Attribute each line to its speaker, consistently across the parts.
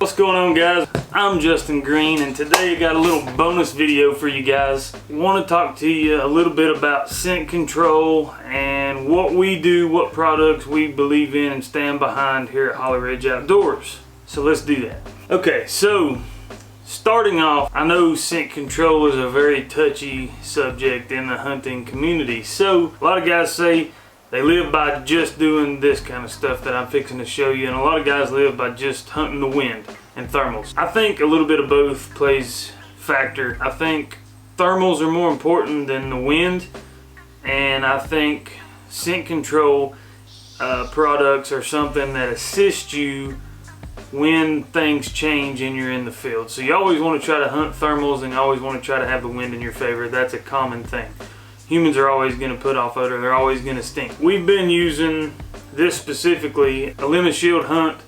Speaker 1: What's going on, guys? I'm Justin Green, and today I got a little bonus video for you guys. I want to talk to you a little bit about scent control and what we do, what products we believe in and stand behind here at Holly Ridge Outdoors. So let's do that. Okay, so starting off, I know scent control is a very touchy subject in the hunting community. So a lot of guys say they live by just doing this kind of stuff that I'm fixing to show you, and a lot of guys live by just hunting the wind and thermals. I think a little bit of both plays factor. I think thermals are more important than the wind, and I think scent control products are something that assist you when things change and you're in the field. So you always want to try to hunt thermals, and you always want to try to have the wind in your favor. That's a common thing. Humans are always going to put off odor. They're always going to stink. We've been using this specifically, Elimishield Hunt,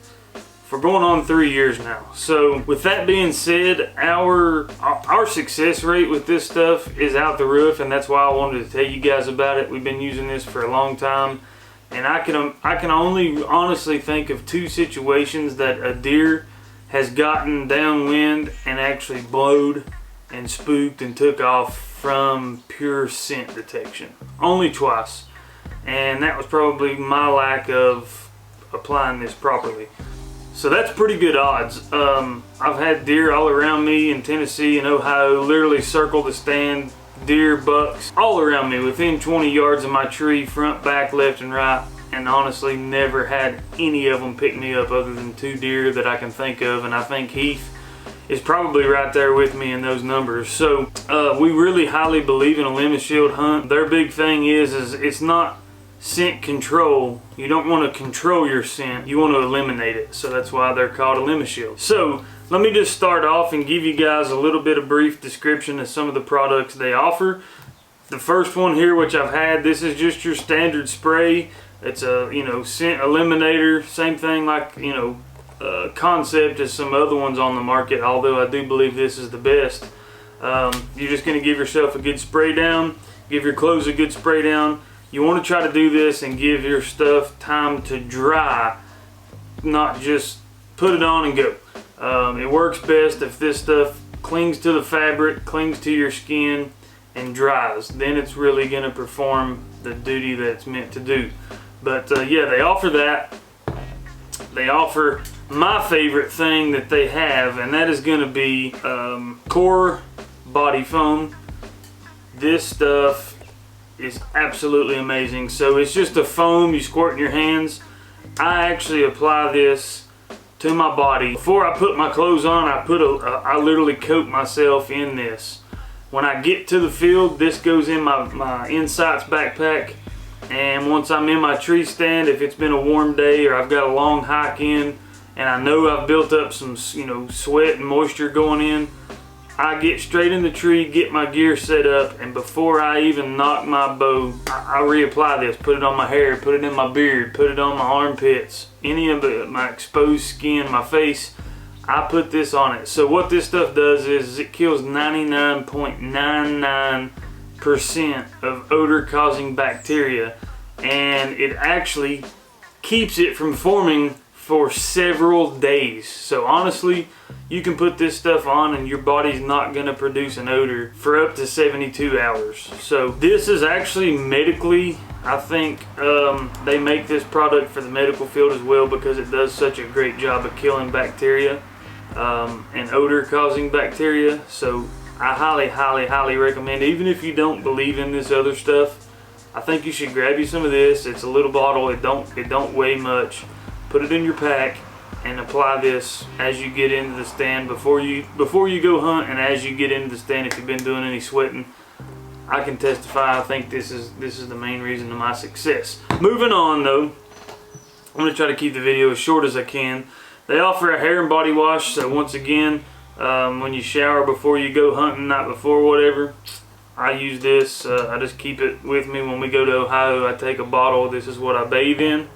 Speaker 1: for going on 3 years now. So with that being said, our success rate with this stuff is out the roof, and that's why I wanted to tell you guys about it. We've been using this for a long time, and I can only honestly think of 2 situations that a deer has gotten downwind and actually blowed and spooked and took off from pure scent detection. Only twice, and that was probably my lack of applying this properly. So that's pretty good odds. I've had deer all around me in Tennessee and Ohio literally circle the stand, deer, bucks, all around me within 20 yards of my tree, front, back, left, and right, and honestly never had any of them pick me up other than 2 deer that I can think of, and I think Heath is probably right there with me in those numbers. So we really highly believe in a Elimishield Hunt. Their big thing is it's not scent control. You don't want to control your scent, you want to eliminate it. So that's why they're called Elimishield. So let me just start off and give you guys a little bit of brief description of some of the products they offer. The first one here, which I've had, this is just your standard spray. It's a Scent Eliminator, same thing like concept as some other ones on the market, although I do believe this is the best. You're just going to give yourself a good spray down, give your clothes a good spray down. You want to try to do this and give your stuff time to dry, not just put it on and go. It works best if this stuff clings to the fabric, clings to your skin, and dries. Then it's really going to perform the duty that it's meant to do. But yeah, they offer that. They offer my favorite thing that they have, and that is going to be core body foam. This stuff is absolutely amazing. So it's just a foam you squirt in your hands. I actually apply this to my body. Before I put my clothes on, I literally coat myself in this. When I get to the field, this goes in my Insights backpack. And once I'm in my tree stand, if it's been a warm day or I've got a long hike in and I know I've built up some sweat and moisture going in, I get straight in the tree, get my gear set up, and before I even knock my bow, I reapply this, put it on my hair, put it in my beard, put it on my armpits, any of my exposed skin, my face, I put this on it. So what this stuff does is it kills 99.99% of odor causing bacteria, and it actually keeps it from forming for several days. So honestly, you can put this stuff on and your body's not going to produce an odor for up to 72 hours. So this is actually medically, I think they make this product for the medical field as well, because it does such a great job of killing bacteria and odor causing bacteria. So I highly recommend it. Even if you don't believe in this other stuff, I think you should grab you some of this. It's a little bottle. It don't weigh much. Put it in your pack and apply this as you get into the stand, before you go hunt, and as you get into the stand. If you've been doing any sweating, I can testify. I think this is the main reason of my success. Moving on though, I'm going to try to keep the video as short as I can. They offer a hair and body wash. So once again, when you shower before you go hunting, night before, whatever, I use this. I just keep it with me when we go to Ohio. I take a bottle. This is what I bathe in.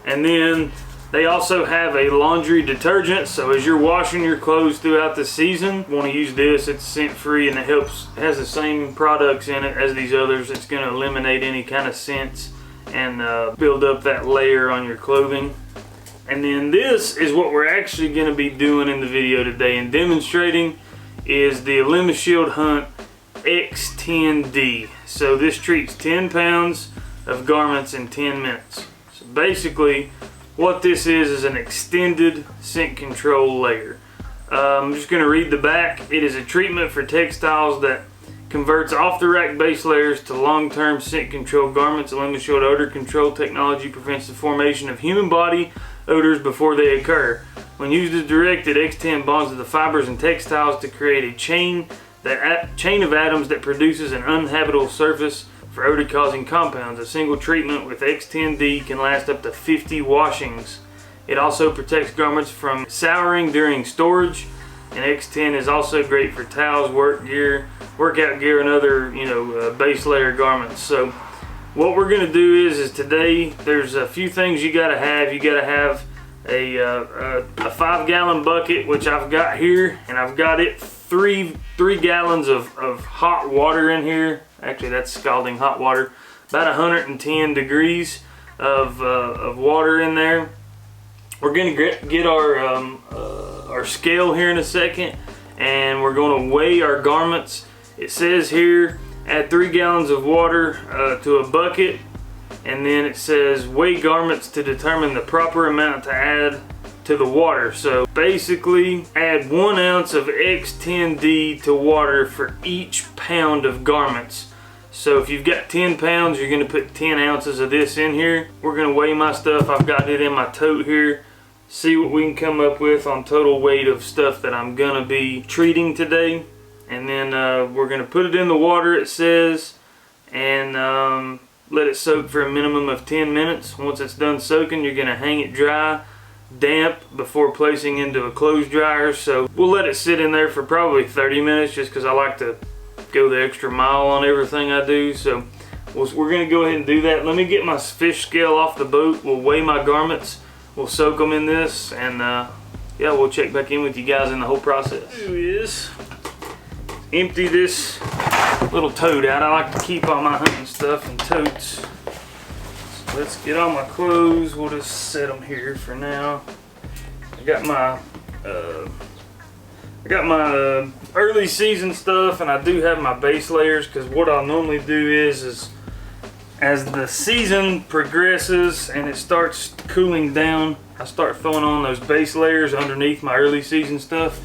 Speaker 1: And then they also have a laundry detergent. So as you're washing your clothes throughout the season, you want to use this. It's scent free, and it has the same products in it as these others. It's going to eliminate any kind of scents and build up that layer on your clothing. And then this is what we're actually going to be doing in the video today and demonstrating is the Elimishield Hunt X10D. So this treats 10 pounds of garments in 10 minutes. So basically what this is an extended scent control layer. I'm just going to read the back. It is a treatment for textiles that converts off-the-rack base layers to long-term scent control garments. Elimishield odor control technology prevents the formation of human body odors before they occur. When used as directed, X10 bonds to the fibers and textiles to create a chain of atoms that produces an uninhabitable surface for odor-causing compounds. A single treatment with X10D can last up to 50 washings. It also protects garments from souring during storage, and X10 is also great for towels, workout gear, and other base layer garments. So what we're going to do is today there's a few things you got to have. You got to have a 5-gallon bucket, which I've got here, and I've got it three gallons of hot water in here. Actually, that's scalding hot water, about 110 degrees of water in there. We're going to get our scale here in a second, and we're going to weigh our garments. It says here add 3 gallons of water to a bucket, and then it says weigh garments to determine the proper amount to add to the water. So basically add 1 ounce of X10D to water for each pound of garments. So if you've got 10 pounds, you're going to put 10 ounces of this in here. We're going to weigh my stuff. I've got it in my tote here. See what we can come up with on total weight of stuff that I'm going to be treating today. And then we're going to put it in the water, it says, and let it soak for a minimum of 10 minutes. Once it's done soaking, you're going to hang it dry, damp, before placing into a clothes dryer. So we'll let it sit in there for probably 30 minutes just because I like to go the extra mile on everything I do. So we're going to go ahead and do that. Let me get my fish scale off the boat. We'll weigh my garments. We'll soak them in this, and yeah, we'll check back in with you guys in the whole process. What I'll do is empty this little tote out. I like to keep all my hunting stuff in totes. So let's get all my clothes. We'll just set them here for now. I got my early season stuff, and I do have my base layers, because what I'll normally do is as the season progresses and it starts cooling down, I start throwing on those base layers underneath my early season stuff.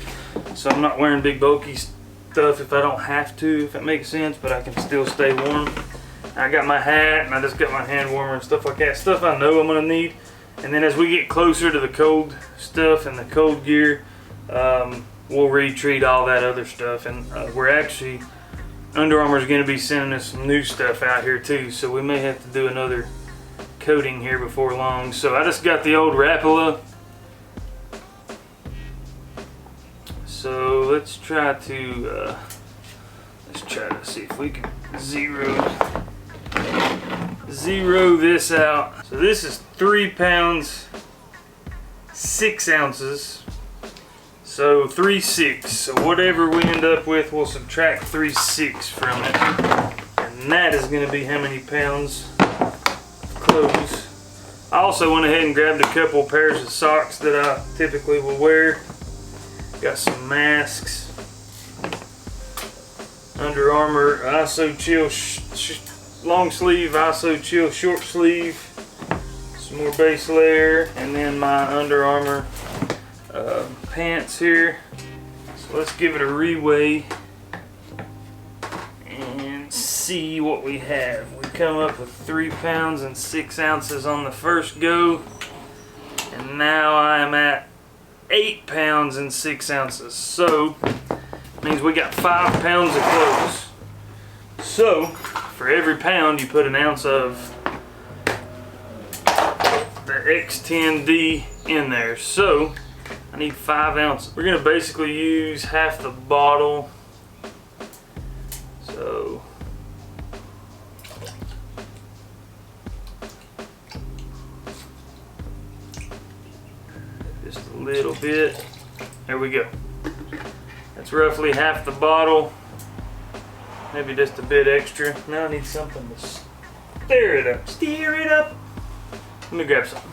Speaker 1: So I'm not wearing big bulky stuff if I don't have to, if that makes sense, but I can still stay warm. I got my hat, and I just got my hand warmer and stuff like that. Stuff I know I'm gonna need. And then as we get closer to the cold stuff and the cold gear, we'll retreat all that other stuff. And we're actually, Under Armour is going to be sending us some new stuff out here too, so we may have to do another coating here before long. So I just got the old Rapala. So let's try to see if we can zero this out. So this is 3 pounds 6 ounces. So 3/6. So whatever we end up with, we'll subtract 3/6 from it, and that is going to be how many pounds of clothes. I also went ahead and grabbed a couple pairs of socks that I typically will wear. Got some masks, Under Armour ISO Chill long sleeve, ISO Chill short sleeve, some more base layer, and then my Under Armour pants here. So let's give it a reweigh and see what we have. We come up with 3 pounds and 6 ounces on the first go, and now I am at 8 pounds and 6 ounces. So it means we got 5 pounds of clothes. So for every pound you put an ounce of the X10D in there. So I need 5 ounces. We're going to basically use half the bottle. So just a little bit. There we go. That's roughly half the bottle. Maybe just a bit extra. Now I need something to stir it up. Stir it up. Let me grab something.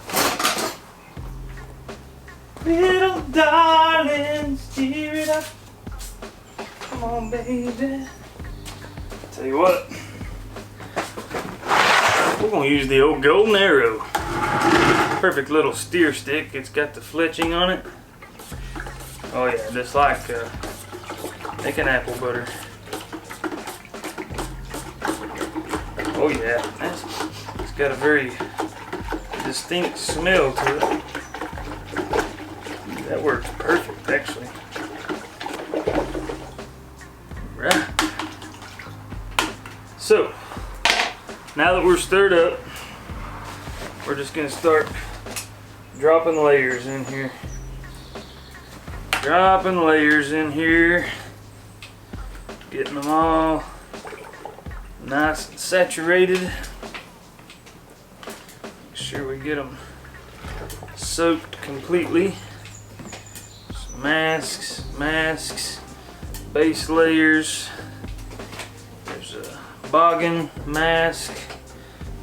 Speaker 1: Little darlings, cheer it up. Come on, baby. Tell you what, we're gonna use the old golden arrow. Perfect little steer stick. It's got the fletching on it. Oh yeah, just like making apple butter. Oh yeah, it's got a very distinct smell to it. That works perfect, actually. Right. So, now that we're stirred up, we're just gonna start dropping layers in here. Dropping layers in here. Getting them all nice and saturated. Make sure we get them soaked completely. Some masks, base layers. There's a boggin mask,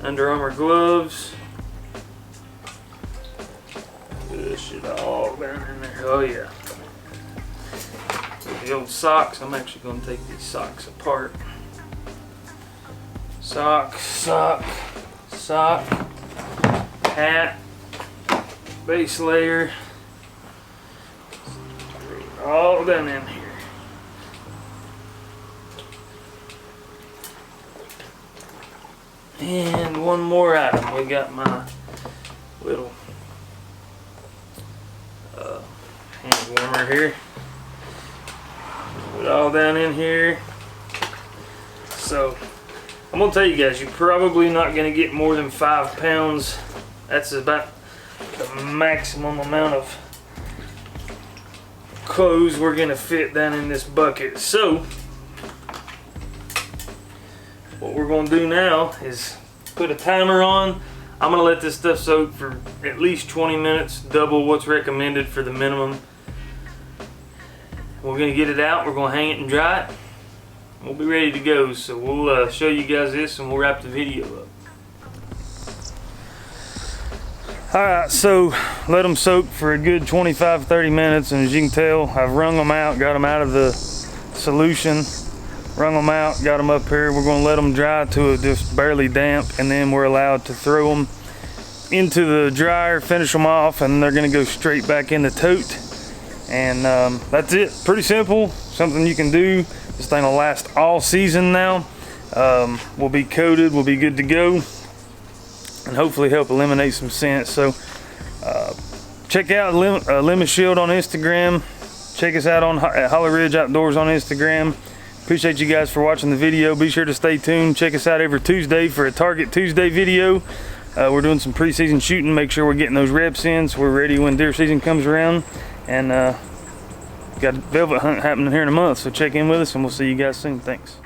Speaker 1: Under Armour gloves. Push it all down in there. Oh yeah. The old socks. I'm actually going to take these socks apart. Sock, hat, base layer, all down in here. And one more item. We got my little hand warmer here. Put it all down in here. So I'm gonna tell you guys, you're probably not gonna get more than 5 pounds. That's about the maximum amount of clothes we're gonna fit down in this bucket. So what we're gonna do now is put a timer on. I'm gonna let this stuff soak for at least 20 minutes, double what's recommended for the minimum. We're gonna get it out, we're gonna hang it and dry it. We'll be ready to go, so we'll show you guys this and we'll wrap the video up. Alright, so let them soak for a good 25-30 minutes, and as you can tell, I've wrung them out, got them out of the solution, wrung them out, got them up here. We're going to let them dry to just barely damp, and then we're allowed to throw them into the dryer, finish them off, and they're going to go straight back in the tote. And that's it. Pretty simple, something you can do. This thing will last all season now. We'll be coated, we'll be good to go, and hopefully help eliminate some scent. So check out Elimishield on Instagram. Check us out at Holly Ridge Outdoors on Instagram. Appreciate you guys for watching the video. Be sure to stay tuned. Check us out every Tuesday for a Target Tuesday video. We're doing some pre-season shooting. Make sure we're getting those reps in so we're ready when deer season comes around. And got a velvet hunt happening here in a month, so check in with us and we'll see you guys soon. Thanks.